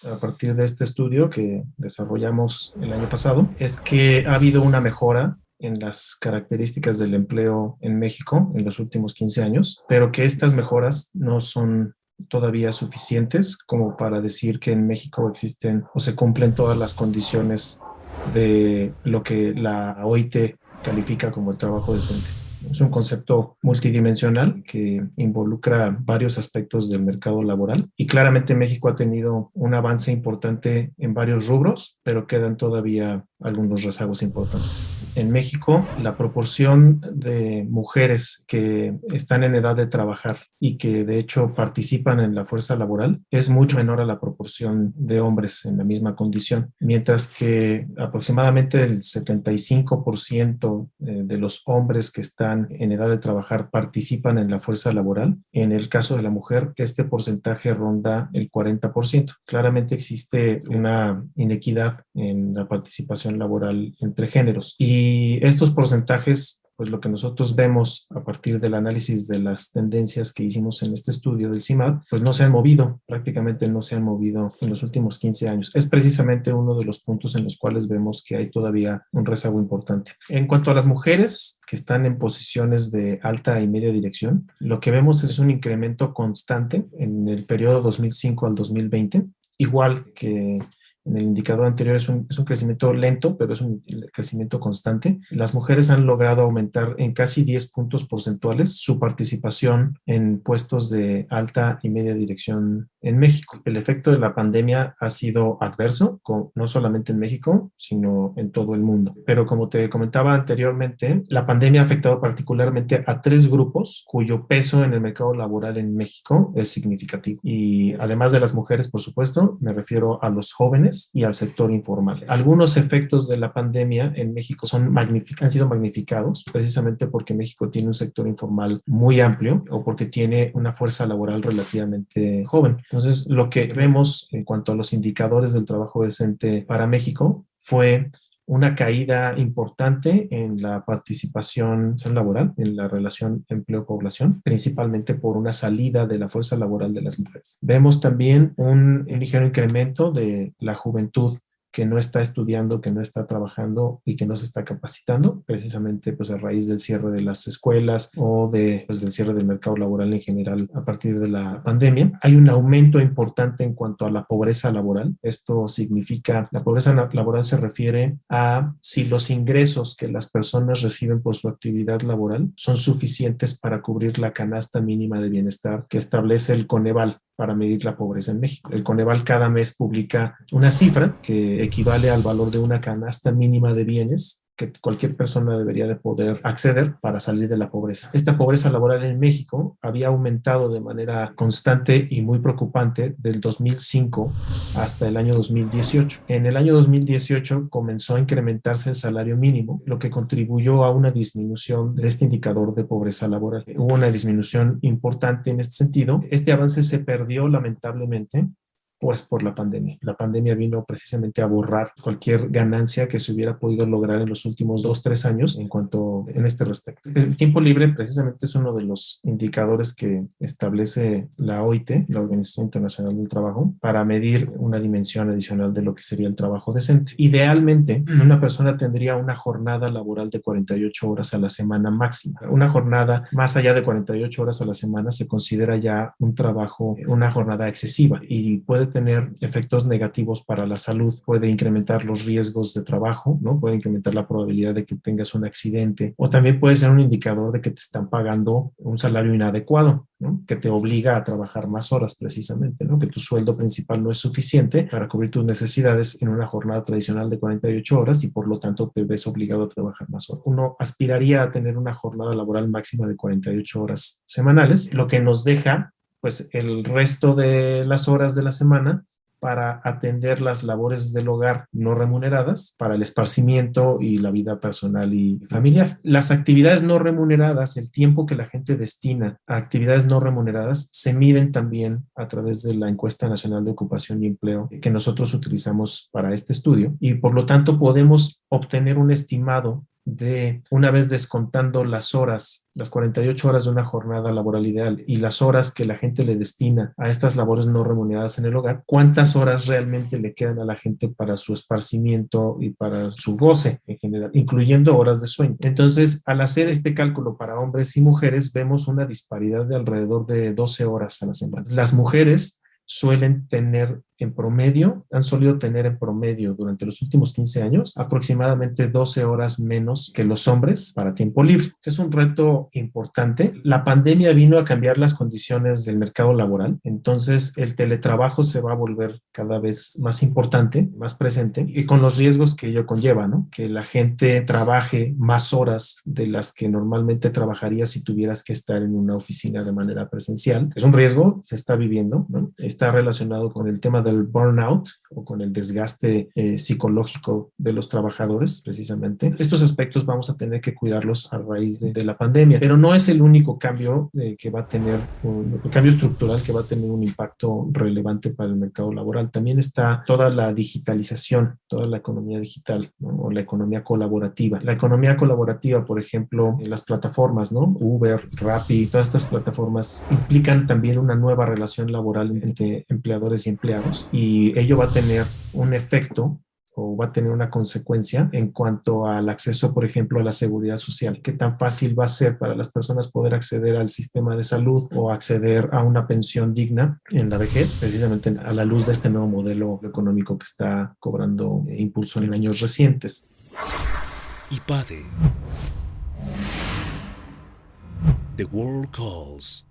a partir de este estudio que desarrollamos el año pasado es que ha habido una mejora en las características del empleo en México en los últimos 15 años, pero que estas mejoras no son todavía suficientes como para decir que en México existen o se cumplen todas las condiciones de lo que la OIT califica como el trabajo decente. Es un concepto multidimensional que involucra varios aspectos del mercado laboral y claramente México ha tenido un avance importante en varios rubros, pero quedan todavía algunos rezagos importantes. En México, la proporción de mujeres que están en edad de trabajar y que de hecho participan en la fuerza laboral es mucho menor a la proporción de hombres en la misma condición, mientras que aproximadamente el 75% de los hombres que están en edad de trabajar participan en la fuerza laboral. En el caso de la mujer, este porcentaje ronda el 40%. Claramente existe una inequidad en la participación laboral entre géneros. Y estos porcentajes, pues lo que nosotros vemos a partir del análisis de las tendencias que hicimos en este estudio del CIMAD, pues no se han movido, prácticamente no se han movido en los últimos 15 años. Es precisamente uno de los puntos en los cuales vemos que hay todavía un rezago importante. En cuanto a las mujeres que están en posiciones de alta y media dirección, lo que vemos es un incremento constante en el periodo 2005 al 2020, igual que en el indicador anterior es un crecimiento lento, pero es un crecimiento constante. Las mujeres han logrado aumentar en casi 10 puntos porcentuales su participación en puestos de alta y media dirección en México. El efecto de la pandemia ha sido adverso, no solamente en México, sino en todo el mundo. Pero como te comentaba anteriormente, la pandemia ha afectado particularmente a tres grupos cuyo peso en el mercado laboral en México es significativo. Y además de las mujeres, por supuesto, me refiero a los jóvenes y al sector informal. Algunos efectos de la pandemia en México han sido magnificados precisamente porque México tiene un sector informal muy amplio o porque tiene una fuerza laboral relativamente joven. Entonces, lo que vemos en cuanto a los indicadores del trabajo decente para México fue una caída importante en la participación laboral, en la relación empleo-población, principalmente por una salida de la fuerza laboral de las mujeres. Vemos también un ligero incremento de la juventud que no está estudiando, que no está trabajando y que no se está capacitando, precisamente pues a raíz del cierre de las escuelas o del cierre del mercado laboral en general a partir de la pandemia. Hay un aumento importante en cuanto a la pobreza laboral. Esto significa, la pobreza laboral se refiere a si los ingresos que las personas reciben por su actividad laboral son suficientes para cubrir la canasta mínima de bienestar que establece el Coneval para medir la pobreza en México. El Coneval cada mes publica una cifra que equivale al valor de una canasta mínima de bienes que cualquier persona debería de poder acceder para salir de la pobreza. Esta pobreza laboral en México había aumentado de manera constante y muy preocupante del 2005 hasta el año 2018. En el año 2018 comenzó a incrementarse el salario mínimo, lo que contribuyó a una disminución de este indicador de pobreza laboral. Hubo una disminución importante en este sentido. Este avance se perdió lamentablemente pues por la pandemia. La pandemia vino precisamente a borrar cualquier ganancia que se hubiera podido lograr en los últimos 2, 3 años en este respecto. El tiempo libre precisamente es uno de los indicadores que establece la OIT, la Organización Internacional del Trabajo, para medir una dimensión adicional de lo que sería el trabajo decente. Idealmente, una persona tendría una jornada laboral de 48 horas a la semana máxima. Una jornada más allá de 48 horas a la semana se considera ya un trabajo, una jornada excesiva y puede tener efectos negativos para la salud, puede incrementar los riesgos de trabajo, ¿no? Puede incrementar la probabilidad de que tengas un accidente o también puede ser un indicador de que te están pagando un salario inadecuado, ¿no? Que te obliga a trabajar más horas precisamente, ¿no? Que tu sueldo principal no es suficiente para cubrir tus necesidades en una jornada tradicional de 48 horas y por lo tanto te ves obligado a trabajar más horas. Uno aspiraría a tener una jornada laboral máxima de 48 horas semanales, lo que nos deja pues el resto de las horas de la semana para atender las labores del hogar no remuneradas, para el esparcimiento y la vida personal y familiar. Las actividades no remuneradas, el tiempo que la gente destina a actividades no remuneradas, se miden también a través de la Encuesta Nacional de Ocupación y Empleo que nosotros utilizamos para este estudio y por lo tanto podemos obtener un estimado de, una vez descontando las horas, las 48 horas de una jornada laboral ideal y las horas que la gente le destina a estas labores no remuneradas en el hogar, cuántas horas realmente le quedan a la gente para su esparcimiento y para su goce en general, incluyendo horas de sueño. Entonces, al hacer este cálculo para hombres y mujeres, vemos una disparidad de alrededor de 12 horas a la semana. Las mujeres suelen tener en promedio, han solido tener en promedio durante los últimos 15 años aproximadamente 12 horas menos que los hombres para tiempo libre. Es un reto importante. La pandemia vino a cambiar las condiciones del mercado laboral, entonces el teletrabajo se va a volver cada vez más importante, más presente y con los riesgos que ello conlleva, ¿no? Que la gente trabaje más horas de las que normalmente trabajaría si tuvieras que estar en una oficina de manera presencial. Es un riesgo, se está viviendo, ¿no? Está relacionado con el tema del burnout o con el desgaste psicológico de los trabajadores, precisamente. Estos aspectos vamos a tener que cuidarlos a raíz de la pandemia, pero no es el único cambio que va a tener, un cambio estructural que va a tener un impacto relevante para el mercado laboral. También está toda la digitalización, toda la economía digital, ¿no? O la economía colaborativa. La economía colaborativa, por ejemplo, en las plataformas, ¿no? Uber, Rappi, todas estas plataformas implican también una nueva relación laboral entre empleadores y empleados y ello va a tener un efecto o va a tener una consecuencia en cuanto al acceso, por ejemplo, a la seguridad social. ¿Qué tan fácil va a ser para las personas poder acceder al sistema de salud o acceder a una pensión digna en la vejez, precisamente a la luz de este nuevo modelo económico que está cobrando impulso en años recientes? IPADE. The World Calls.